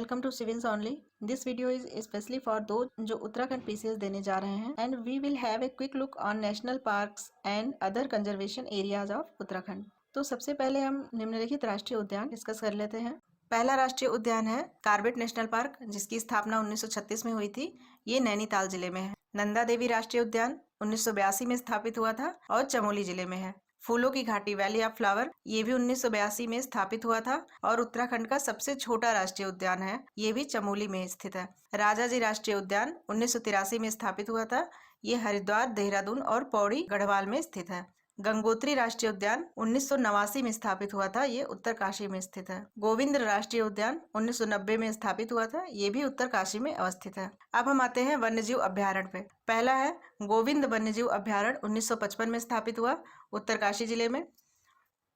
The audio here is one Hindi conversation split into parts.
Welcome to civils only. This video is specially for those जो उत्तराखंड पीसीएस देने जा रहे हैं and we will have a quick look on national parks and other conservation areas of Uttarakhand. तो सबसे पहले हम निम्नलिखित राष्ट्रीय उद्यान डिस्कस कर लेते हैं। पहला राष्ट्रीय उद्यान है कार्बेट नेशनल पार्क, जिसकी स्थापना 1936 में हुई थी। ये नैनीताल जिले में है। नंदा देवी राष्ट्रीय उद्यान 1982 में स्थापित हुआ था और चमोली जिले में है। फूलों की घाटी वैली ऑफ फ्लावर ये भी 1982 में स्थापित हुआ था और उत्तराखंड का सबसे छोटा राष्ट्रीय उद्यान है। ये भी चमोली में स्थित है। राजाजी राष्ट्रीय उद्यान 1983 में स्थापित हुआ था। ये हरिद्वार, देहरादून और पौड़ी गढ़वाल में स्थित है। गंगोत्री राष्ट्रीय उद्यान 1989 में स्थापित हुआ था। ये उत्तरकाशी में स्थित है। गोविंद राष्ट्रीय उद्यान 1990 में स्थापित हुआ था। ये भी उत्तरकाशी में अवस्थित है। अब हम आते हैं वन्यजीव अभ्यारण्य पे। पहला है गोविंद वन्यजीव अभ्यारण्य, 1955 में स्थापित हुआ, उत्तरकाशी जिले में।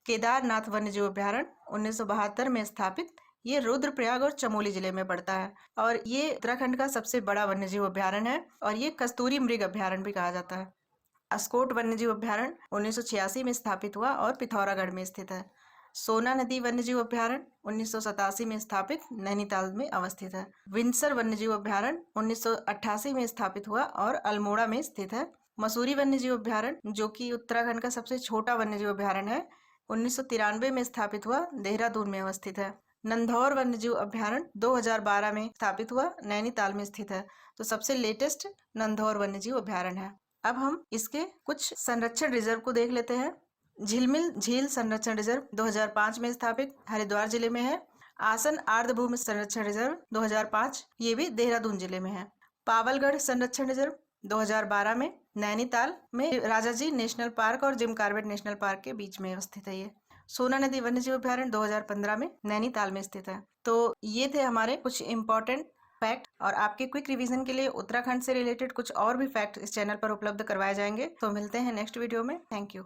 केदारनाथ वन्यजीव अभ्यारण्य 1972 में स्थापित, ये रुद्रप्रयाग और चमोली जिले में पड़ता है और ये उत्तराखंड का सबसे बड़ा वन्यजीव अभ्यारण्य है और ये कस्तूरी मृग अभ्यारण्य भी कहा जाता है। अस्कोट वन्यजीव अभ्यारण्य 1986 में स्थापित हुआ और पिथौरागढ़ में स्थित है। सोना नदी वन्यजीव अभ्यारण्य 1987 में स्थापित, नैनीताल में अवस्थित है। विंसर वन्यजीव अभ्यारण्य 1988 में स्थापित हुआ और अल्मोड़ा में स्थित है। मसूरी वन्यजीव अभ्यारण्य जो कि उत्तराखंड का सबसे छोटा वन्यजीव अभ्यारण्य है, 1993 में स्थापित हुआ, देहरादून में अवस्थित है। नंधौर वन्यजीव अभ्यारण्य 2012 में स्थापित हुआ, नैनीताल में स्थित है। तो सबसे लेटेस्ट नंधौर वन्यजीव अभ्यारण्य है। अब हम इसके कुछ संरक्षण रिजर्व को देख लेते हैं। झिलमिल झील संरक्षण रिजर्व 2005 में स्थापित, हरिद्वार जिले में है। आसन आर्द्रभूमि संरक्षण रिजर्व 2005, ये भी देहरादून जिले में है। पावलगढ़ संरक्षण रिजर्व 2012 में, नैनीताल में राजाजी नेशनल पार्क और जिम कॉर्बेट नेशनल पार्क के बीच में स्थित है। ये सोना नदी वन्यजीव अभ्यारण्य 2015 में नैनीताल में स्थित है। तो ये थे हमारे कुछ इंपॉर्टेंट फैक्ट और आपके क्विक रिवीजन के लिए उत्तराखंड से रिलेटेड कुछ और भी फैक्ट इस चैनल पर उपलब्ध करवाए जाएंगे। तो मिलते हैं नेक्स्ट वीडियो में। Thank you.